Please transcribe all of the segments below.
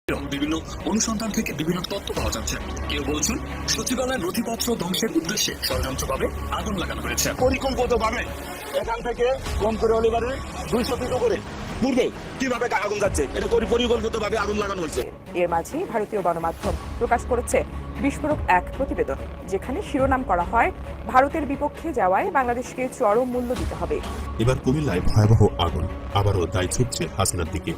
বিভিন্ন অনুসন্ধান থেকে বিভিন্ন তথ্য পাওয়া যাচ্ছে। কেউ বলছেন সচিবালয়ের নথিপত্র ধ্বংসের উদ্দেশ্যে ষড়যন্ত্রভাবে আগুন লাগানো হয়েছে। পরিকল্পিতভাবে এখান থেকে কম করে অলিভারে 200 ফিট করে পূর্বে কিভাবে আগুন যাচ্ছে, এটা পরিকল্পিতভাবে আগুন লাগানো হয়েছে। এর মাঝে ভারতীয় গণমাধ্যম প্রকাশ করেছে বিস্ফোরক এক প্রতিবেদন, যেখানে শিরোনাম করা হয় ভারতের বিপক্ষে যাওয়ায় বাংলাদেশকে চরম মূল্য দিতে হবে। এবার কুমিল্লায় ভয়াবহ আগুন, আবারও দায় ছুটছে হাসিনার দিকে।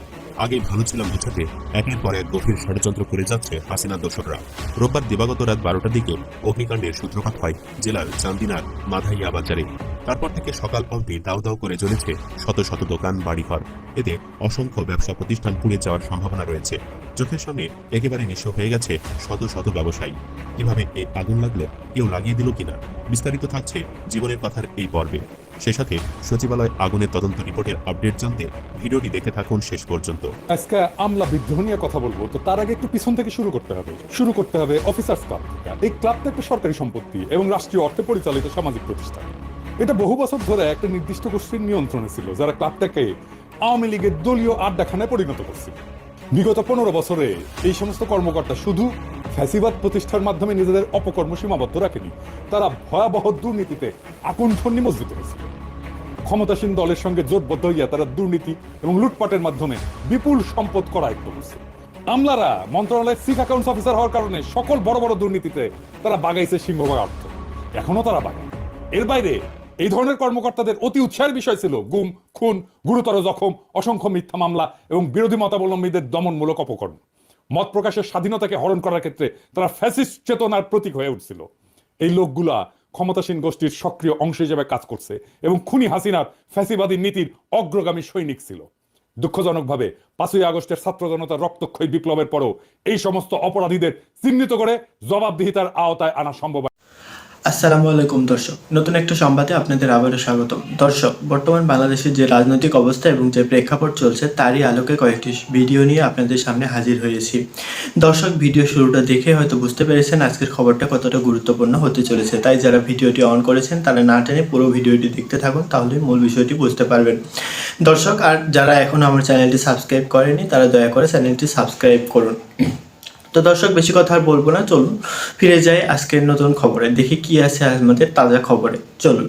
আগে ভালো ছিলাম বোঝাতে একের পর এক গভীর ষড়যন্ত্র করে যাচ্ছে হাসিনার দোসররা। রোববার দিবাগত রাত 12টার দিকে অগ্নিকাণ্ডের সূত্রপাত হয় জেলার চান্দিনার মাধাইয়া বাজারে। তারপর থেকে সকাল অবধি দাউ দাউ করে জ্বলেছে শত শত দোকান, বাড়িঘর। এতে অসংখ্য ব্যবসা প্রতিষ্ঠান পুড়ে যাওয়ার সম্ভাবনা রয়েছে। চোখের সামনে একেবারে নিঃস্ব হয়ে গেছে শত শত ব্যবসায়ী। কিভাবে এই আগুন লাগলো, কেউ লাগিয়ে দিল কিনা, বিস্তারিত থাকছে জীবনের কথার এই পর্বে। সে সাথে সচিবালয় আগুনের তদন্ত রিপোর্টের আপডেট জানতে ভিডিওটি দেখে থাকুন শেষ পর্যন্ত। আজকে আমলা বিদ্রোহ নিয়ে কথা বলবো, তো তার আগে একটু পিছন থেকে শুরু করতে হবে অফিসার্স ক্লাব থেকে। এই ক্লাবটা একটা সরকারি সম্পত্তি এবং রাষ্ট্রীয় অর্থে পরিচালিত সামাজিক প্রতিষ্ঠান। এটা বহু বছর ধরে একটা নির্দিষ্ট গোষ্ঠীর নিয়ন্ত্রণে ছিল, যারা ক্লাবটাকে আওয়ামী লীগের দলীয় আড্ডাখানায় পরিণত করছিল। বিগত 15 বছরে এই সমস্ত কর্মকর্তা শুধু ফ্যাসিবাদ প্রতিষ্ঠার মাধ্যমে নিজেদের অপকর্ম সীমাবদ্ধ রাখেনি, তারা ভয়াবহ দুর্নীতিতে আকুণ্ঠ নিমজ্জিত হয়েছিল। ক্ষমতাসীন দলের সঙ্গে জোটবদ্ধ হইয়া তারা দুর্নীতি এবং লুটপাটের মাধ্যমে বিপুল সম্পদ করায়ত্ত করছে। আমলারা মন্ত্রণালয়ের চিফ অ্যাকাউন্টস অফিসার হওয়ার কারণে সকল বড় বড় দুর্নীতিতে তারা বাগাইছে সিংহভাগ অর্থ, এখনো তারা বাগায়। এর বাইরে এই ধরনের কর্মকর্তাদের অতি উৎসাহের বিষয় ছিল গুম, খুন, গুরুতর জখম, অসংখ্য মিথ্যা মামলা এবং বিরোধী মতাবলম্বীদের দমনমূলক অপকর্ম। মত প্রকাশের স্বাধীনতাকে হরণ করার ক্ষেত্রে তারা ফ্যাসিস্ট চেতনার প্রতীক হয়ে উঠছিল। এই লোকগুলা ক্ষমতাসীন গোষ্ঠীর সক্রিয় অংশ হিসেবে কাজ করছে এবং খুনি হাসিনার ফ্যাসিবাদী নীতির অগ্রগামী সৈনিক ছিল। দুঃখজনকভাবে 5ই আগস্টের ছাত্র জনতার রক্তক্ষয়ী বিপ্লবের পরও এই সমস্ত অপরাধীদের চিহ্নিত করে জবাবদিহিতার আওতায় আনা সম্ভব। আসসালামু আলাইকুম দর্শক, নতুন একটা সংবাদে আপনাদের আবারও স্বাগতম। দর্শক, বর্তমান বাংলাদেশের যে রাজনৈতিক অবস্থা এবং যে প্রেক্ষাপট চলছে তারই আলোকে কয়েকটি ভিডিও নিয়ে আপনাদের সামনে হাজির হয়েছি। দর্শক, ভিডিও শুরুটা দেখে হয়তো বুঝতে পেরেছেন আজকের খবরটা কতটা গুরুত্বপূর্ণ হতে চলেছে। তাই যারা ভিডিওটি অন করেছেন তারা না টেনে পুরো ভিডিওটি দেখতে থাকুন, তাহলে মূল বিষয়টি বুঝতে পারবেন। দর্শক, আর যারা এখনো আমার চ্যানেলটি সাবস্ক্রাইব করেনি তারা দয়া করে চ্যানেলটি সাবস্ক্রাইব করুন। তো দর্শক, বেশি কথা আর বলবো না, চলুন ফিরে যাই আজকের নতুন খবরে। দেখি কি আছে আমাদের তাজা খবরে, চলুন।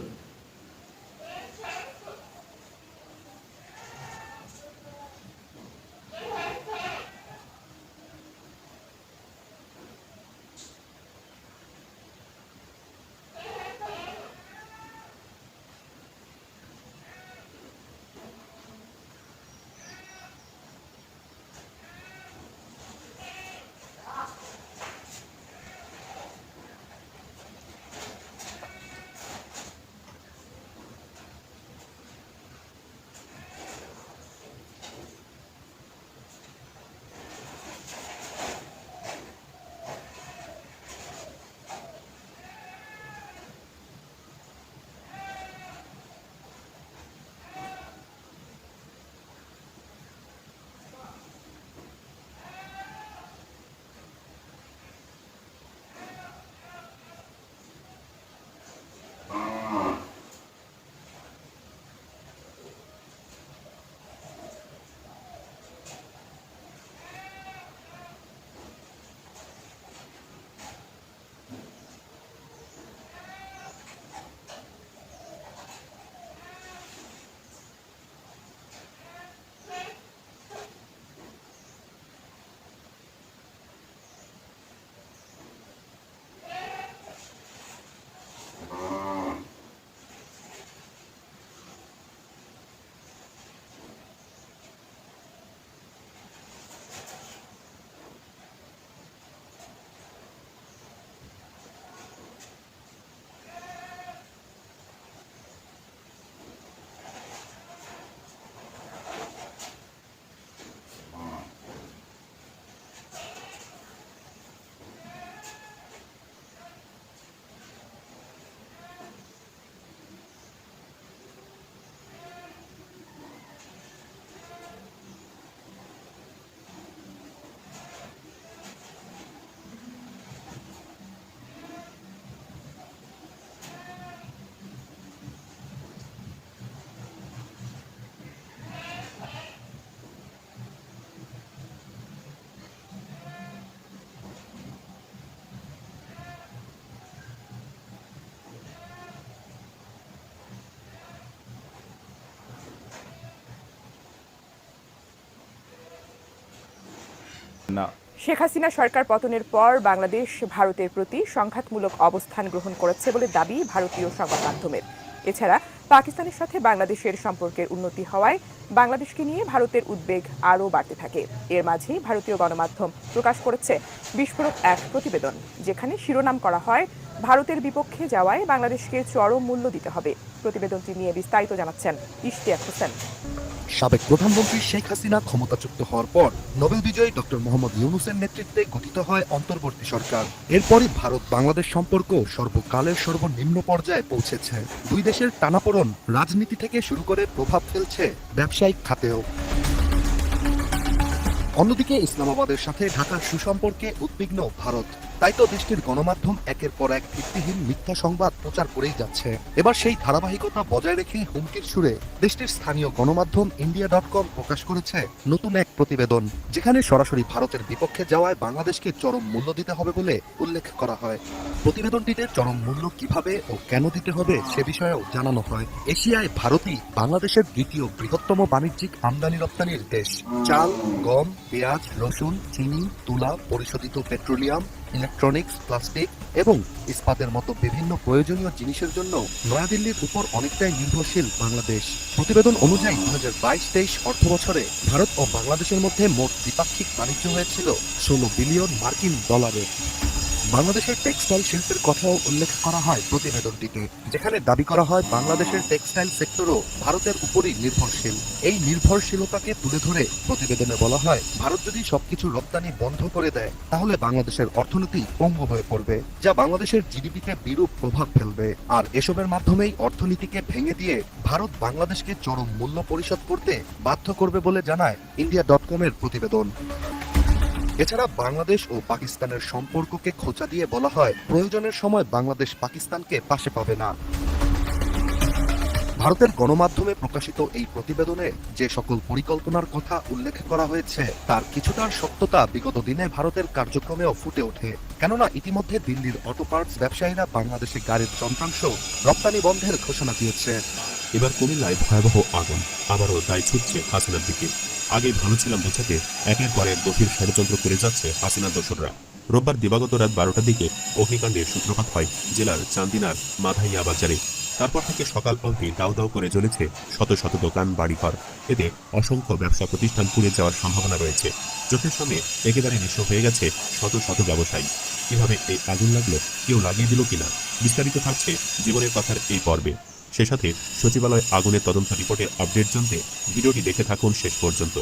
না। শেখ হাসিনা সরকার পতনের পর বাংলাদেশ ভারতের প্রতি সংঘাতমূলক অবস্থান গ্রহণ করেছে বলে দাবি ভারতীয় সংবাদ মাধ্যমের। এছাড়া পাকিস্তানের সাথে বাংলাদেশের সম্পর্কের উন্নতি হওয়ায় বাংলাদেশকে নিয়ে ভারতের উদ্বেগ আরও বাড়তে থাকে। এর মাঝেই ভারতীয় গণমাধ্যম প্রকাশ করেছে বিস্ফোরক এক প্রতিবেদন, যেখানে শিরোনাম করা হয় ভারতের বিপক্ষে যাওয়ায় বাংলাদেশকে চরম মূল্য দিতে হবে। প্রতিবেদনটি নিয়ে বিস্তারিত জানাচ্ছেন ইশতিয়াক হোসেন। সাবেক প্রধানমন্ত্রী শেখ হাসিনা ক্ষমতাচ্যুত হওয়ার পর নোবেল বিজয়ী ডক্টর মোহাম্মদ ইউনূসের নেতৃত্বে গঠিত হয় অন্তর্বর্তী সরকার। এরপরই ভারত বাংলাদেশ সম্পর্ক সর্বকালের সর্বনিম্ন পর্যায়ে পৌঁছেছে। দুই দেশের টানাপোড়েন রাজনীতি থেকে শুরু করে প্রভাব ফেলছে ব্যবসায়িক খাতেও। অন্যদিকে ইসলামাবাদের সাথে ঢাকার সুসম্পর্কে উদ্বিগ্ন ভারত। তাই তো দেশটির গণমাধ্যম একের পর এক ভিত্তিহীন মিথ্যা সংবাদ প্রচার করেই যাচ্ছে। এবার সেই ধারাবাহিকতা বজায় রেখে হুমকির সুরে দেশটির স্থানীয় গণমাধ্যম India.com প্রকাশ করেছে নতুন এক প্রতিবেদন, যেখানে সরাসরি ভারতের বিপক্ষে যাওয়ায় বাংলাদেশকে চরম মূল্য দিতে হবে বলে উল্লেখ করা হয়। প্রতিবেদনটিতে চরম মূল্য কিভাবে ও কেন দিতে হবে সে বিষয়েও জানানো হয়। এশিয়ায় ভারতই বাংলাদেশের দ্বিতীয় বৃহত্তম বাণিজ্যিক আমদানি রপ্তানির দেশ। চাল, গম, পেঁয়াজ, রসুন, চিনি, তুলা, পরিশোধিত পেট্রোলিয়াম, ইলেকট্রনিক্স, প্লাস্টিক এবং ইস্পাতের মতো বিভিন্ন প্রয়োজনীয় জিনিসের জন্য নয়াদিল্লির উপর অনেকটাই নির্ভরশীল বাংলাদেশ। প্রতিবেদন অনুযায়ী 2022-23 অর্থবছরে ভারত ও বাংলাদেশের মধ্যে মোট দ্বিপাক্ষিক বাণিজ্য হয়েছিল 16 বিলিয়ন মার্কিন ডলারে। বাংলাদেশের টেক্সটাইল শিল্পের কথাও উল্লেখ করা হয় প্রতিবেদনটিতে, যেখানে দাবি করা হয় বাংলাদেশের টেক্সটাইল সেক্টরও ভারতের উপরই নির্ভরশীল। এই নির্ভরশীলতাকে তুলে ধরে প্রতিবেদনে বলা হয়, ভারত যদি সবকিছু রপ্তানি বন্ধ করে দেয় তাহলে বাংলাদেশের অর্থনীতি পঙ্গু হয়ে পড়বে, যা বাংলাদেশের জিডিপিতে বিরূপ প্রভাব ফেলবে। আর এসবের মাধ্যমেই অর্থনীতিকে ভেঙে দিয়ে ভারত বাংলাদেশকে চরম মূল্য পরিশোধ করতে বাধ্য করবে বলে জানায় India.com এর প্রতিবেদন। এছাড়া বাংলাদেশ ও পাকিস্তানের সম্পর্ককে খোঁচা দিয়ে বলা হয়, প্রয়োজনের সময় বাংলাদেশ পাকিস্তানকে পাশে পাবে না। ভারতের গণমাধ্যমে প্রকাশিত এই প্রতিবেদনে যে সকল পরিকল্পনার কথা উল্লেখ করা হয়েছে তার কিছুটার সত্যতা বিগত দিনে ভারতের কার্যক্রমেও ফুটে ওঠে। কেননা ইতিমধ্যে দিল্লির অটো পার্টস ব্যবসায়ীরা বাংলাদেশে গাড়ির যন্ত্রাংশ রপ্তানি বন্ধের ঘোষণা দিয়েছে। এবার কুমিল্লায় ভয়াবহ আগুন, আবারও দায় ছুটছে হাসিনার দিকে। আগে ভালো ছিলাম বোঝাতে একের পর এক গভীর ষড়যন্ত্র করে যাচ্ছে হাসিনার দোসররা। রোববার দিবাগত রাত 12টার দিকে অগ্নিকাণ্ডের সূত্রপাত হয় জেলার চান্দিনার মাধাইয়া বাজারে। তারপর থেকে সকাল অবধি দাউ দাউ করে জ্বলেছে শত শত দোকান, বাড়িঘর। এতে অসংখ্য ব্যবসা প্রতিষ্ঠান পুড়ে যাওয়ার সম্ভাবনা রয়েছে। চোখের সামনে একেবারে নিঃস্ব হয়ে গেছে শত শত ব্যবসায়ী। কিভাবে এই আগুন লাগলো, কেউ লাগিয়ে দিল কিনা, বিস্তারিত থাকছে জীবনের কথার এই পর্বে। সে সাথে সচিবালয় আগুনের তদন্ত রিপোর্টের আপডেট জানতে ভিডিওটি দেখে থাকুন শেষ পর্যন্ত।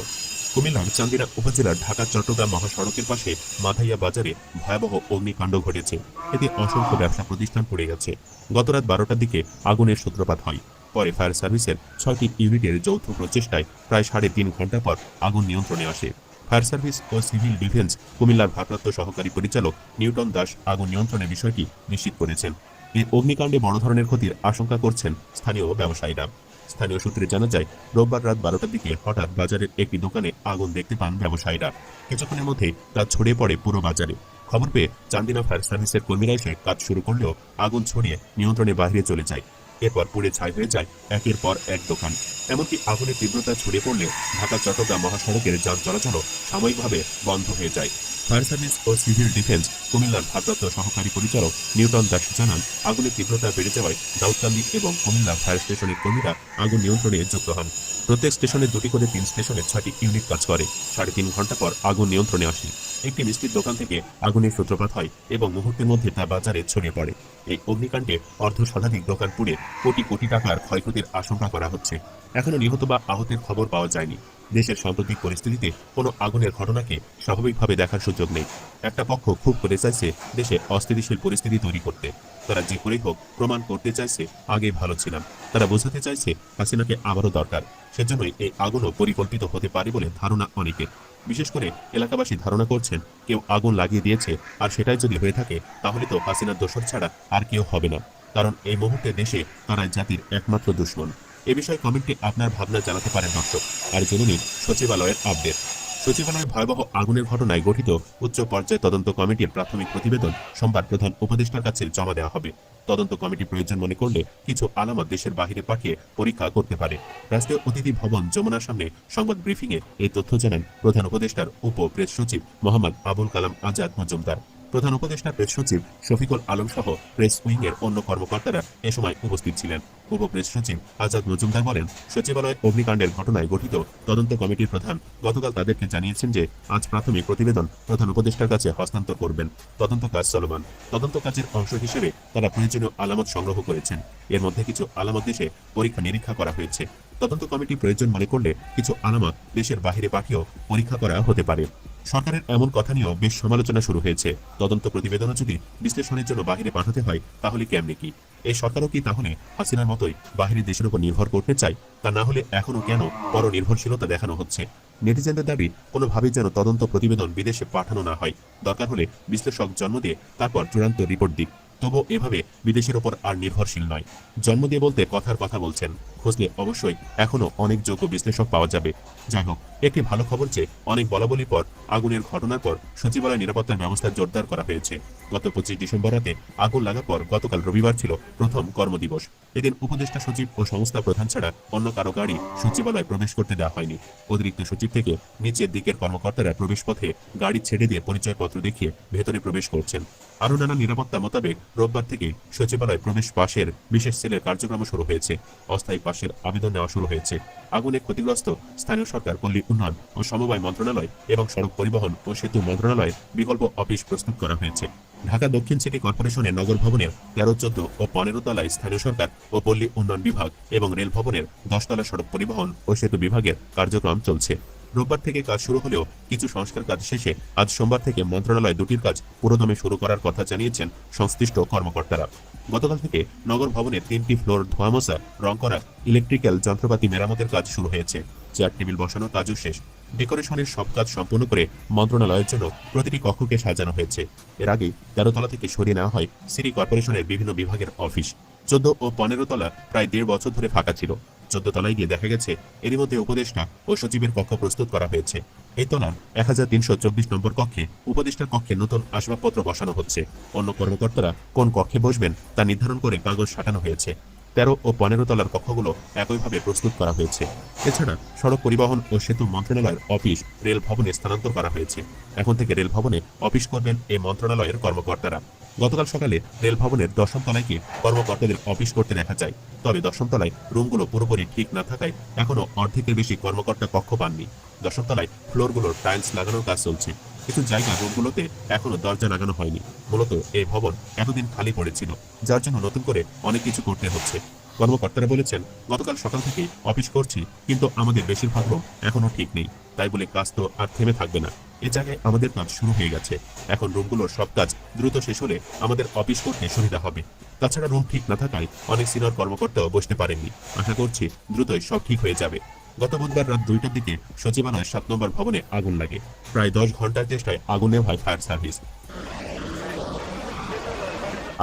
কুমিল্লার চান্দিনা উপজেলার ঢাকা চট্টগ্রাম মহাসড়কের পাশে মাধাইয়া বাজারে ভয়াবহ অগ্নিকাণ্ড ঘটেছে। এতে অসংখ্য ব্যবসা প্রতিষ্ঠান পড়ে গেছে। গত রাত 12টার দিকে আগুনের সূত্রপাত হয়। পরে ফায়ার সার্ভিসের 6টি ইউনিটের যৌথ প্রচেষ্টায় প্রায় 3.5 ঘন্টা পর আগুন নিয়ন্ত্রণে আসে। ফায়ার সার্ভিস ও সিভিল ডিফেন্স কুমিল্লার ভারপ্রাপ্ত সহকারী পরিচালক নিউটন দাস আগুন নিয়ন্ত্রণের বিষয়টি নিশ্চিত করেছেন। এই অগ্নিকাণ্ডে বড় ধরনের ক্ষতির আশঙ্কা করছেন স্থানীয় ব্যবসায়ীরা। স্থানীয় সূত্রে জানা যায়, রোববার রাত 12টার দিকে হঠাৎ বাজারের একটি দোকানে আগুন দেখতে পান ব্যবসায়ীরা। কিছুক্ষণের মধ্যেই তা ছড়িয়ে পড়ে পুরো বাজারে। খবর পেয়ে চান্দিনা ফায়ার সার্ভিসের কর্মীরা এসে কাজ শুরু করলেও আগুন ছড়িয়ে নিয়ন্ত্রণের বাইরে চলে যায়। এরপর পুড়ে ছাই হয়ে যায় একের পর এক দোকান। এমনকি আগুনের তীব্রতা ছড়িয়ে পড়লে ঢাকা চট্টগ্রাম মহাসড়কের যান চলাচলও সাময়িকভাবে বন্ধ হয়ে যায়। ফায়ার সার্ভিস ও সিভিল ডিফেন্স কুমিল্লার ভারপ্রাপ্ত সহকারী পরিচালক নিউটন দাস জানান, আগুনের তীব্রতা বেড়ে যাওয়ায় দাউদকান্দি এবং কুমিল্লা ফায়ার স্টেশনের কর্মীরা আগুন নিয়ন্ত্রণে যুক্ত হন। প্রত্যেক স্টেশনে 2টি করে 3 স্টেশনে 6টি ইউনিট কাজ করে। 3.5 ঘন্টা পর আগুন নিয়ন্ত্রণে আসে। একটি মিষ্টির দোকান থেকে আগুনের সূত্রপাত হয় এবং মুহূর্তের মধ্যে তা বাজারে ছড়িয়ে পড়ে। এই অগ্নিকাণ্ডে অর্ধশতাধিক দোকান পুড়ে কোটি কোটি টাকার ক্ষয়ক্ষতির আশঙ্কা করা হচ্ছে। এখনো নিহত বা আহতের খবর পাওয়া যায়নি। দেশের সাম্প্রতিক পরিস্থিতিতে কোনো আগুনের ঘটনাকে স্বাভাবিকভাবে দেখার সুযোগ নেই। একটা পক্ষ খুব করে চাইছে দেশে অস্থিতিশীল পরিস্থিতি তৈরি করতে। তারা যে করেই হোক প্রমাণ করতে চাইছে আগে ভালো ছিলাম। তারা বোঝাতে চাইছে হাসিনাকে আবারও দরকার। সেজন্যই এই আগুনও পরিকল্পিত হতে পারে বলে ধারণা অনেকের। বিশেষ করে এলাকাবাসী ধারণা করছেন কেউ আগুন লাগিয়ে দিয়েছে, আর সেটাই যদি হয়ে থাকে তাহলে তো হাসিনার দোসর ছাড়া আর কেউ হবে না। কারণ এই মুহূর্তে দেশে তারা জাতির একমাত্র দুশমন। এ বিষয়ে কমেন্টে আপনার ভাবনা জানাতে পারেন দর্শক। আর জেনে নিন সচিবালয়ের আপডেট। সচিবালয়ে ভয়াবহ আগুনের ঘটনায় গঠিত উচ্চ পর্যায়ে তদন্ত কমিটির প্রাথমিক প্রতিবেদন সোমবার প্রধান উপদেষ্টার কাছে জমা দেওয়া হবে। তদন্ত কমিটি প্রয়োজন মনে করলে কিছু আলামত দেশের বাহিরে পাঠিয়ে পরীক্ষা করতে পারে। রাষ্ট্রীয় অতিথি ভবন যমুনার সামনে সংবাদ ব্রিফিংয়ে এই তথ্য জানান প্রধান উপদেষ্টার উপ প্রেস সচিব মোহাম্মদ আবুল কালাম আজাদ মজুমদার। প্রধান উপদেষ্টা প্রেস সচিব শফিকুল আলম সহ প্রেস উইং এর অন্য কর্মকর্তারা এ সময় উপস্থিত ছিলেন। উপ প্রেস সচিব আজাদ মজুমদার বলেন, সচিবালয় অগ্নিকাণ্ডের ঘটনায় গঠিত তদন্ত কমিটির প্রধান গতকাল তাদেরকে জানিয়েছেন যে আজ প্রাথমিক প্রতিবেদন প্রধান উপদেষ্টার কাছে হস্তান্তর করবেন। তদন্ত কাজ চলমান। তদন্ত কাজের অংশ হিসেবে তারা প্রয়োজনীয় আলামত সংগ্রহ করেছেন। এর মধ্যে কিছু আলামত দেশে পরীক্ষা নিরীক্ষা করা হয়েছে। তদন্ত কমিটি প্রয়োজন মনে করলে কিছু আলামত দেশের বাহিরে পাঠিয়েও পরীক্ষা করা হতে পারে। সরকারের এমন কথা নিয়েও বেশ সমালোচনা শুরু হয়েছে। তদন্ত প্রতিবেদনও যদি বিশ্লেষণের জন্য বাহিরে পাঠাতে হয় তাহলে কেমনে কি? এই সরকারও কি তাহলে হাসিনার মতোই বাহিরের দেশের উপর নির্ভর করতে চায়? তা না হলে এখনো কেন পরনির্ভরশীলতা দেখানো হচ্ছে? নেটিজেনদের দাবি কোনোভাবেই যেন তদন্ত প্রতিবেদন বিদেশে পাঠানো না হয়। দরকার হলে বিশ্লেষক জন্ম দিয়ে তারপর চূড়ান্ত রিপোর্ট দিক। তবু এভাবে বিদেশের ওপর আর নির্ভরশীল নয়। জন্ম দিয়ে বলতে কথার কথা বলছেন, খুঁজলে অবশ্যই এখনো অনেক যোগ্য বিশ্লেষক পাওয়া যাবে। যাই হোক, একটি ভালো খবর যে অনেক বলাবলির পর আগুনের ঘটনার পর সচিবালয় নিরাপত্তার ব্যবস্থা জোরদার করা হয়েছে। গত 25 ডিসেম্বর রাতে আগুন লাগার পর গতকাল রবিবার ছিল প্রথম কর্মদিবস। এদিন উপদেষ্টা সচিব ও সংস্থা প্রধান ছাড়া অন্য কারো গাড়ি সচিবালয়ে প্রবেশ করতে দেওয়া হয়নি। অতিরিক্ত সচিব থেকে নিচের দিকের কর্মকর্তারা প্রবেশ পথে গাড়ি ছেড়ে দিয়ে পরিচয়পত্র দেখিয়ে ভেতরে প্রবেশ করছেন। আরও নানা নিরাপত্তা মোতাবেক রোববার থেকে সচিবালয় প্রবেশ পাশের বিশেষ সেলের কার্যক্রম শুরু হয়েছে। অস্থায়ী পাশের আবেদন নেওয়া শুরু হয়েছে। আগুনে ক্ষতিগ্রস্ত স্থানীয় সরকার, পল্লী উন্নয়ন ও সমবায় মন্ত্রণালয় এবং সড়ক পরিবহন ও সেতু মন্ত্রণালয়ের বিকল্প অফিস প্রস্তুত করা হয়েছে। ঢাকা দক্ষিণ সিটি কর্পোরেশনের নগর ভবনের 13, 14 ও 15 তলায় স্থানীয় সরকার ও পল্লী উন্নয়ন বিভাগ এবং রেল ভবনের 10 তলা সড়ক পরিবহন ও সেতু বিভাগের কার্যক্রম চলছে। রোববার থেকে কাজ শুরু হলেও কিছু সংস্কার কাজ শেষে আজ সোমবার থেকে মন্ত্রণালয় দুটির কাজ পুরোদমে শুরু করার কথা জানিয়েছেন সংশ্লিষ্ট কর্মকর্তারা। গতকাল থেকে নগর ভবনের 3টি ফ্লোর ধোয়া মোছা, রং করা, ইলেকট্রিক্যাল যন্ত্রপাতি মেরামতের কাজ শুরু হয়েছে। চেয়ার টেবিল বসানোর কাজও শেষ। ডেকোরেশনের সব কাজ সম্পূর্ণ করে মন্ত্রণালয়ের জন্য প্রতিটি কক্ষকে সাজানো হয়েছে। এর আগে 13 তলা থেকে সরিয়ে নেওয়া হয় সিটি কর্পোরেশনের বিভিন্ন বিভাগের অফিস। 14 ও 15 তলা প্রায় 1.5 বছর ধরে ফাঁকা ছিল। 14 তলায় গিয়ে দেখা গেছে এরই মধ্যে উপদেষ্টা ও সচিবের কক্ষ প্রস্তুত করা হয়েছে। এই তলার 1324 নম্বর কক্ষে উপদেষ্টার কক্ষে নতুন আসবাবপত্র বসানো হচ্ছে। অন্য কর্মকর্তারা কোন কক্ষে বসবেন তা নির্ধারণ করে কাগজ সাটানো হয়েছে। 13 ও 15 তলার কক্ষগুলো একইভাবে প্রস্তুত করা হয়েছে। এছাড়া সড়ক পরিবহন ও সেতু মন্ত্রণালয়ের অফিস রেল ভবনে স্থানান্তর করা হয়েছে। এখন থেকে রেল ভবনে অফিস করবেন এই মন্ত্রণালয়ের কর্মকর্তারা। গতকাল সকালে রেল ভবনের 10ম তলায় গিয়ে কর্মকর্তাদের অফিস করতে দেখা যায়। তবে 10ম তলায় রুমগুলো পুরোপুরি ঠিক না থাকায় এখনো অর্ধেকের বেশি কর্মকর্তা কক্ষ পাননি। 10ম তলায় ফ্লোরগুলোর টাইলস লাগানোর কাজ চলছে। কিছু জায়গা রুমগুলোতে এখনো দরজা লাগানো হয়নি। মূলত এই ভবন এতদিন খালি পড়েছিল, যার জন্য নতুন করে অনেক কিছু করতে হচ্ছে। কর্মকর্তারা বলেছেন, গতকাল সকাল থেকে অফিস করছি, কিন্তু আমাদের বেশিরভাগ রুম এখনো ঠিক নেই। তাই বলে কাজ তো আর থেমে থাকবে না। এ জায়গায় আমাদের কাজ শুরু হয়ে গেছে। এখন রুমগুলোর সব কাজ দ্রুত শেষ হলে আমাদের অফিস করতে সুবিধা হবে। তাছাড়া রুম ঠিক না থাকায় অনেক সিনিয়র কর্মকর্তাও বসতে পারেননি। আশা করছি দ্রুতই সব ঠিক হয়ে যাবে। গত বুধবার রাত 2টার দিকে সচিবালয়ের 7 নম্বর ভবনে আগুন লাগে। প্রায় 10 ঘন্টার চেষ্টায় আগুন নেভায় ফায়ার সার্ভিস।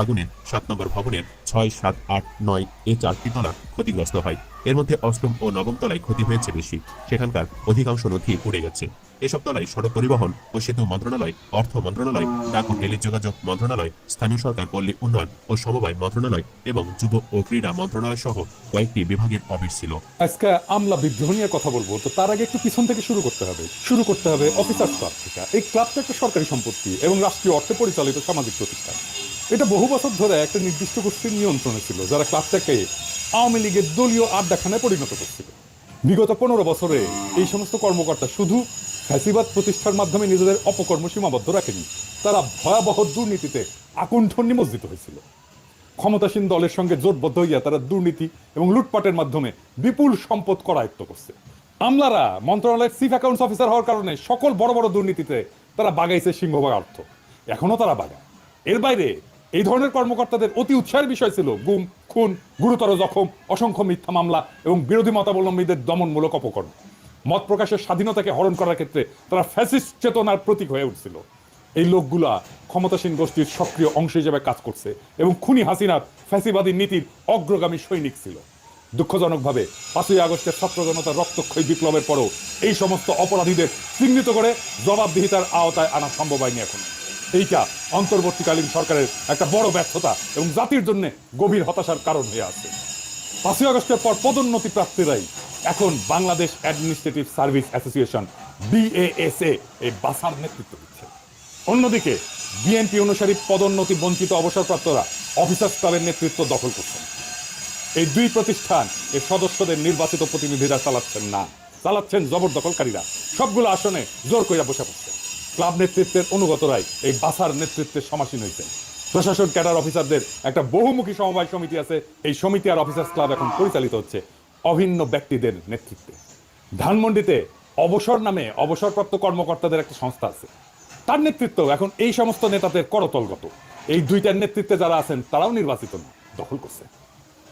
আগুনে 7 নম্বর ভবনের 6, 7, 8, 9 এই 4টি তলা ক্ষতিগ্রস্ত হয়। এর মধ্যে 8ম ও 9ম তলায় ক্ষতি হয়েছে বেশি। সেখানকার অধিকাংশ নথি পুড়ে গেছে। এসব তলায় সড়ক পরিবহন ও সেতু মন্ত্রণালয়, অর্থ মন্ত্রণালয়, ডাক ও টেলিযোগাযোগ মন্ত্রণালয়, স্থানীয় সরকার, পল্লী উন্নয়ন ও সমবায় মন্ত্রণালয় এবং যুব ও ক্রীড়া মন্ত্রণালয় সহ কয়েকটি বিভাগের অফিস ছিল। আজকে আমলা বিদ্রোহ নিয়ে কথা বলবো, তো তার আগে একটু পিছন থেকে শুরু করতে হবে অফিসার ক্লাব থেকে। এই ক্লাবটা একটা সরকারি সম্পত্তি এবং রাষ্ট্রীয় অর্থে পরিচালিত সামাজিক প্রতিষ্ঠান। এটা বহু বছর ধরে একটা নির্দিষ্ট গোষ্ঠীর নিয়ন্ত্রণে ছিল, যারা ক্লাবটাকে আওয়ামী লীগের দলীয় আড্ডাখানায় পরিণত করছিল। বিগত 15 বছরে এই সমস্ত কর্মকর্তা শুধু ফ্যাসিবাদ প্রতিষ্ঠার মাধ্যমে নিজেদের অপকর্ম সীমাবদ্ধ রাখেনি, তারা ভয়াবহ দুর্নীতিতে আকুণ্ঠ নিমজ্জিত হয়েছিল। ক্ষমতাসীন দলের সঙ্গে জোটবদ্ধ হইয়া তারা দুর্নীতি এবং লুটপাটের মাধ্যমে বিপুল সম্পদ করায়ত্ত করছে। আমলারা মন্ত্রণালয়ের চিফ অ্যাকাউন্টস অফিসার হওয়ার কারণে সকল বড় বড় দুর্নীতিতে তারা বাগাইছে সিংহভাগ অর্থ, এখনো তারা বাগায়। এর বাইরে এই ধরনের কর্মকর্তাদের অতি উৎসাহের বিষয় ছিল গুম, খুন, গুরুতর জখম, অসংখ্য মিথ্যা মামলা এবং বিরোধী মতাবলম্বীদের দমনমূলক অপকর্ম। মত প্রকাশের স্বাধীনতাকে হরণ করার ক্ষেত্রে তারা ফ্যাসিস্ট চেতনার প্রতীক হয়ে উঠছিল। এই লোকগুলা ক্ষমতাসীন গোষ্ঠীর সক্রিয় অংশ হিসেবে কাজ করছে এবং খুনি হাসিনার ফ্যাসিবাদী নীতির অগ্রগামী সৈনিক ছিল। দুঃখজনকভাবে 5ই আগস্টের ছাত্র জনতার রক্তক্ষয়ী বিপ্লবের পরও এই সমস্ত অপরাধীদের চিহ্নিত করে জবাবদিহিতার আওতায় আনা সম্ভব হয়নি এখন। এইটা অন্তর্বর্তীকালীন সরকারের একটা বড় ব্যর্থতা এবং জাতির জন্য গভীর হতাশার কারণ হয়ে আছে। 5ই আগস্টের পর পদোন্নতি প্রাপ্তিরাই এখন Bangladesh administrative service association BASA এই বাসার নেতৃত্ব দিচ্ছে। অন্যদিকে বিএনপি অনুসারী পদোন্নতি বঞ্চিত অবসরপ্রাপ্তরা অফিসার্স ক্লাবের নেতৃত্ব দখল করছেন। এই দুই প্রতিষ্ঠান এর সদস্যদের নির্বাচিত প্রতিনিধিরা চালাচ্ছেন জবরদখলকারীরা। সবগুলো আসনে জোর কইরা বসে পড়ছে। ক্লাব নেতৃত্বের অনুগতরাই এই বাসার নেতৃত্বের সমাসীন হয়েছেন। প্রশাসন ক্যাডার অফিসারদের একটা বহুমুখী সমবায় সমিতি আছে। এই সমিতি আর অফিসার্স ক্লাব এখন পরিচালিত হচ্ছে অভিন্ন ব্যক্তিদের নেতৃত্বে। ধানমন্ডিতে অবসর নামে অবসরপ্রাপ্ত কর্মকর্তাদের একটা সংস্থা আছে, তার নেতৃত্ব এখন এই সমস্ত নেতাদের করতলগত। এই দুইটার নেতৃত্বে যারা আছেন তারাও নির্বাচিত না, দখল করছে।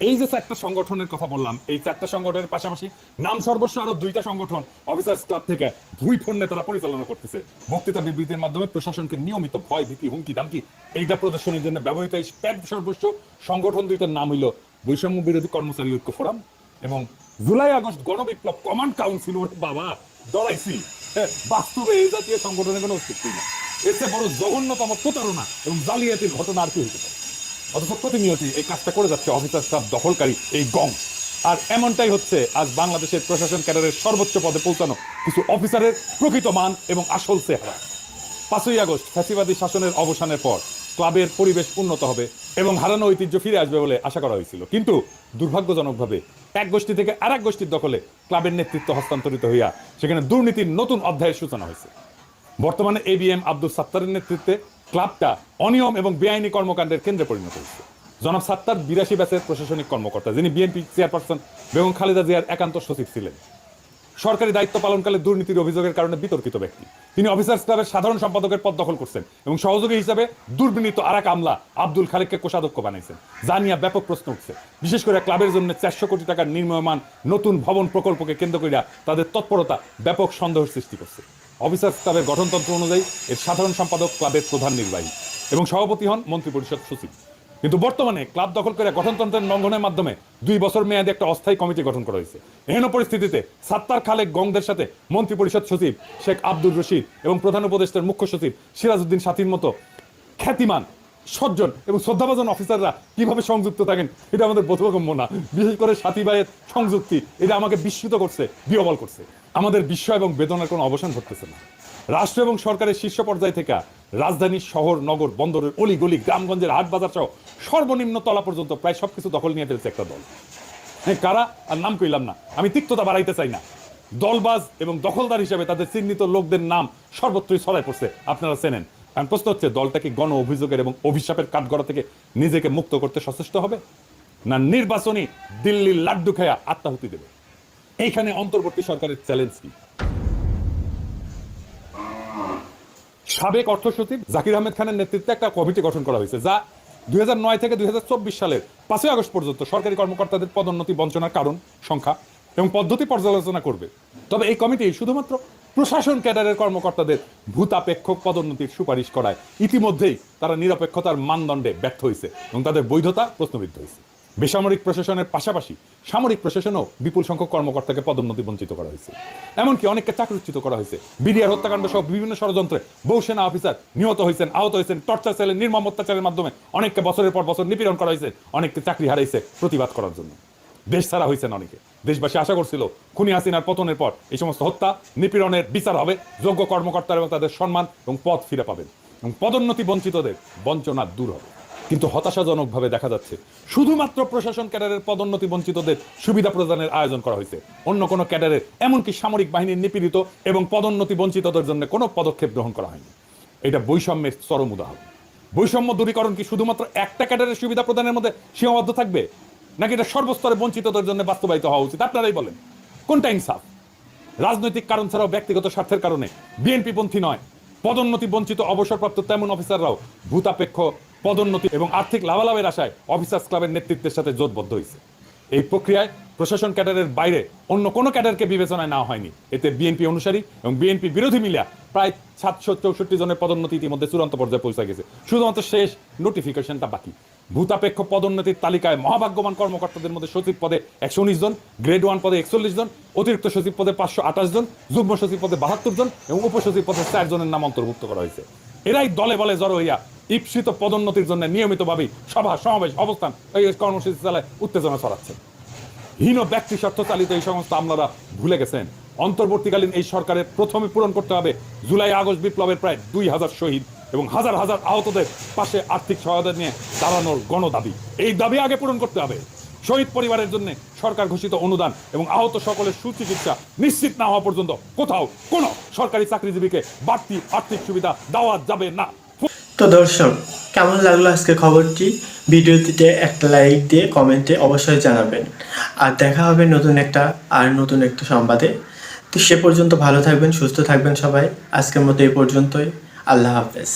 এই যে 4টা সংগঠনের কথা বললাম, এই 4টা সংগঠনের পাশাপাশি নাম সর্বস্ব আরো 2টা সংগঠন অফিসার্স ক্লাব থেকে দুই ফোন নেতারা পরিচালনা করতেছে। বক্তৃতা বিবৃতির মাধ্যমে প্রশাসনকে নিয়মিত ভয় ভীতি হুমকি দামকি এইটা প্রদর্শনের জন্য ব্যবহৃত এই সর্বস্ব সংগঠন দুইটার নাম হইল বৈষম্য বিরোধী কর্মচারী ঐক্য ফোরাম এবং জুলাই আগস্ট গণবিপ্লব কমান্ড কাউন্সিল। ওর বাবা ডরাইছি, বাস্তবে এই জাতীয় সংগঠনের কোনো অস্তিত্ব নেই। এর চেয়ে বড় জঘন্যতম প্রতারণা এবং জালিয়াতির ঘটনা আর কি হইতে পারে? অথচ প্রতিনিয়ত এই কাজটা করে যাচ্ছে অফিসার স্টাফ দখলকারী এই গং। আর এমনটাই হচ্ছে আজ বাংলাদেশের প্রশাসন ক্যাডারের সর্বোচ্চ পদে পৌঁছানো কিছু অফিসারের প্রকৃত মান এবং আসল চেহারা। 5ই আগস্ট ফ্যাসিবাদী শাসনের অবসানের পর ক্লাবের পরিবেশ উন্নত হবে এবং হারানো ঐতিহ্য ফিরে আসবে বলে আশা করা হয়েছিল, কিন্তু দুর্ভাগ্যজনকভাবে এক গোষ্ঠী থেকে আর এক গোষ্ঠীর দখলে ক্লাবের নেতৃত্ব হস্তান্তরিত হইয়া সেখানে দুর্নীতির নতুন অধ্যায়ের সূচনা হয়েছে। বর্তমানে ABM আব্দুল সাত্তারের নেতৃত্বে ক্লাবটা অনিয়ম এবং বেআইনি কর্মকাণ্ডের কেন্দ্রে পরিণত হয়েছে। জনাব সাত্তার 82 ব্যাচের প্রশাসনিক কর্মকর্তা, যিনি বিএনপি চেয়ারপারসন বেগম খালেদা জিয়ার একান্ত সচিব ছিলেন। সরকারি দায়িত্ব পালনকালে দুর্নীতির অভিযোগের কারণে বিতর্কিত ব্যক্তি। তিনি অফিসার্স ক্লাবের সাধারণ সম্পাদকের পদ দখল করছেন এবং সহযোগী হিসাবে দুর্বিনীত আরেক আমলা আব্দুল খালেককে কোষাধ্যক্ষ বানাইছেন, যা নিয়ে ব্যাপক প্রশ্ন উঠছে। বিশেষ করে ক্লাবের জন্য 400 কোটি টাকার নির্মীয়মান নতুন ভবন প্রকল্পকে কেন্দ্র করিয়া তাদের তৎপরতা ব্যাপক সন্দেহ সৃষ্টি করছে। অফিসার্স ক্লাবের গঠনতন্ত্র অনুযায়ী এর সাধারণ সম্পাদক ক্লাবের প্রধান নির্বাহী এবং সভাপতি হন মন্ত্রিপরিষদ সচিব। কিন্তু বর্তমানে ক্লাব দখল করে গঠনতন্ত্রের লঙ্ঘনের মাধ্যমে 2 বছর মেয়াদে একটা অস্থায়ী কমিটি গঠন করা হয়েছে। এহেন পরিস্থিতিতে সাত্তার খালেক গংদের সাথে মন্ত্রিপরিষদ সচিব শেখ আব্দুর রশিদ এবং প্রধান উপদেষ্টার মুখ্য সচিব সিরাজউদ্দিন সাথীর মতো খ্যাতিমান, সজ্জন এবং শ্রদ্ধাভাজন অফিসাররা কিভাবে সংযুক্ত থাকেন এটা আমাদের বোধগম্য না। বিশেষ করে সাথী ভাইয়ের সংযুক্তি এটা আমাকে বিস্মিত করছে, বিহ্বল করছে। আমাদের বিস্ময় এবং বেদনার কোনো অবসান ঘটতেছে না। রাষ্ট্র এবং সরকারের শীর্ষ পর্যায় থেকে রাজধানীর শহর, নগর, বন্দরের অলিগলি, গ্রামগঞ্জের হাট বাজার সহ সর্বনিম্ন তলা পর্যন্ত প্রায় সবকিছু দখল নিয়ে ফেলছে একটা দল। কারা আর নাম কইলাম না, আমি তিক্ততা বাড়াইতে চাই না। দলবাজ এবং দখলদার হিসেবে তাদের চিহ্নিত লোকদের নাম সর্বত্রই ছড়ায় পড়ছে, আপনারা চেনেন। এখন প্রশ্ন হচ্ছে, দলটা কি গণ অভিযোগের এবং অভিশাপের কাঠগড়া থেকে নিজেকে মুক্ত করতে সচেষ্ট হবে, না নির্বাচনী দিল্লির লাড্ডু খেয়া আত্মাহুতি দেবে? এইখানে অন্তর্বর্তী সরকারের চ্যালেঞ্জ কি? সাবেক অর্থ সচিব জাকির আহমেদ খানের নেতৃত্বে একটা কমিটি গঠন করা হয়েছে, যা 2009 থেকে 2024 সালের 5ই আগস্ট পর্যন্ত সরকারি কর্মকর্তাদের পদোন্নতি বঞ্চনার কারণ, সংখ্যা এবং পদ্ধতি পর্যালোচনা করবে। তবে এই কমিটি শুধুমাত্র প্রশাসন ক্যাডারের কর্মকর্তাদের ভূতাপেক্ষ পদোন্নতির সুপারিশ করায় ইতিমধ্যেই তারা নিরপেক্ষতার মানদণ্ডে ব্যর্থ হয়েছে এবং তাদের বৈধতা প্রশ্নবিদ্ধ হয়েছে। বেসামরিক প্রশাসনের পাশাপাশি সামরিক প্রশাসনেও বিপুল সংখ্যক কর্মকর্তাকে পদোন্নতি বঞ্চিত করা হয়েছে। এমনকি অনেককে চাকরিচ্যুত করা হয়েছে। বিডিআর হত্যাকাণ্ড সহ বিভিন্ন ষড়যন্ত্রে বহু সেনা অফিসার নিহত হয়েছেন, আহত হয়েছেন। টর্চার সেলের নির্মম অত্যাচারের মাধ্যমে অনেককে বছরের পর বছর নিপীড়ন করা হয়েছে, অনেককে চাকরি হারাইছে প্রতিবাদ করার জন্য। দেশ ছাড়া হয়েছেন অনেকে। দেশবাসী আশা করছিল খুনি হাসিনার পতনের পর এই সমস্ত হত্যা নিপীড়নের বিচার হবে, যোগ্য কর্মকর্তা এবং তাদের সম্মান এবং পদ ফিরে পাবেন এবং পদোন্নতি বঞ্চিতদের বঞ্চনা দূর হবে। কিন্তু হতাশাজনকভাবে দেখা যাচ্ছে শুধুমাত্র প্রশাসন ক্যাডারের পদোন্নতি বঞ্চিতদের সুবিধা প্রদানের আয়োজন করা হয়েছে। অন্য কোনো ক্যাডারের, এমনকি সামরিক বাহিনীর নিপীড়িত এবং পদোন্নতি বঞ্চিতদের জন্য কোনো পদক্ষেপ গ্রহণ করা হয়নি। এটা বৈষম্যের চরম উদাহরণ। বৈষম্য দূরীকরণ কি শুধুমাত্র একটা ক্যাডারের সুবিধা প্রদানের মধ্যে সীমাবদ্ধ থাকবে, নাকি এটা সর্বস্তরে বঞ্চিতদের জন্য বাস্তবায়িত হওয়া উচিত? আপনারাই বলেন, কোনটা ইনসাফ? রাজনৈতিক কারণ ছাড়াও ব্যক্তিগত স্বার্থের কারণে বিএনপি পন্থী নয়, পদোন্নতি বঞ্চিত অবসরপ্রাপ্ত তেমন অফিসাররাও ভূতাপেক্ষ পদোন্নতি এবং আর্থিক লাভালাভের আশায় অফিসার্স ক্লাবের নেতৃত্বের সাথে জোটবদ্ধ হয়েছে। এই প্রক্রিয়ায় প্রশাসন ক্যাডারের বাইরে অন্য কোনো ক্যাডারকে বিবেচনায় নেওয়া হয়নি। এতে বিএনপি অনুসারী এবং বিএনপি বিরোধী মিলিয়া প্রায় 764 জনের পদোন্নতি ইতিমধ্যে চূড়ান্ত পর্যায়ে পৌঁছে গেছে। শুধুমাত্র শেষ নোটিফিকেশনটা বাকি। ভূতাপেক্ষ পদোন্নতির তালিকায় মহাভাগ্যবান কর্মকর্তাদের মধ্যে সচিব পদে 119 জন, গ্রেড 1 পদে 41 জন, অতিরিক্ত সচিব পদে 528 জন, যুগ্ম সচিব পদে 72 জন এবং উপসচিব পদে 4 জনের নাম অন্তর্ভুক্ত করা হয়েছে। এরাই দলে বলে জড়ো হইয়া ঈপ্সিত পদোন্নতির জন্য নিয়মিতভাবে সভা সমাবেশ অবস্থান এই কর্মসূচি চালায় উত্তেজনা ছড়াচ্ছে। হীন ব্যক্তি স্বার্থ চালিত এই সমস্ত আমলারা ভুলে গেছেন অন্তর্বর্তীকালীন এই সরকারের প্রথমে পূরণ করতে হবে জুলাই আগস্ট বিপ্লবের প্রায় 2000 শহীদ এবং হাজার হাজার আহতদের পাশে আর্থিক সহায়তা নিয়ে দাঁড়ানোর গণদাবি। এই দাবি আগে পূরণ করতে হবে। শহীদ পরিবারের জন্য সরকার ঘোষিত অনুদান এবং আহত সকলের সুচিকিৎসা নিশ্চিত না হওয়া পর্যন্ত কোথাও কোনো সরকারি চাকরিজীবীকে বাড়তি আর্থিক সুবিধা দেওয়া যাবে না। তো দর্শক, কেমন লাগলো আজকে খবরটি? ভিডিওটিতে একটা লাইক দিয়ে কমেন্টে অবশ্যই জানাবেন। আর দেখা হবে নতুন একটা সংবাদে। তো সে পর্যন্ত ভালো থাকবেন, সুস্থ থাকবেন সবাই। আজকের মতো এই পর্যন্তই। আল্লাহ হাফেজ।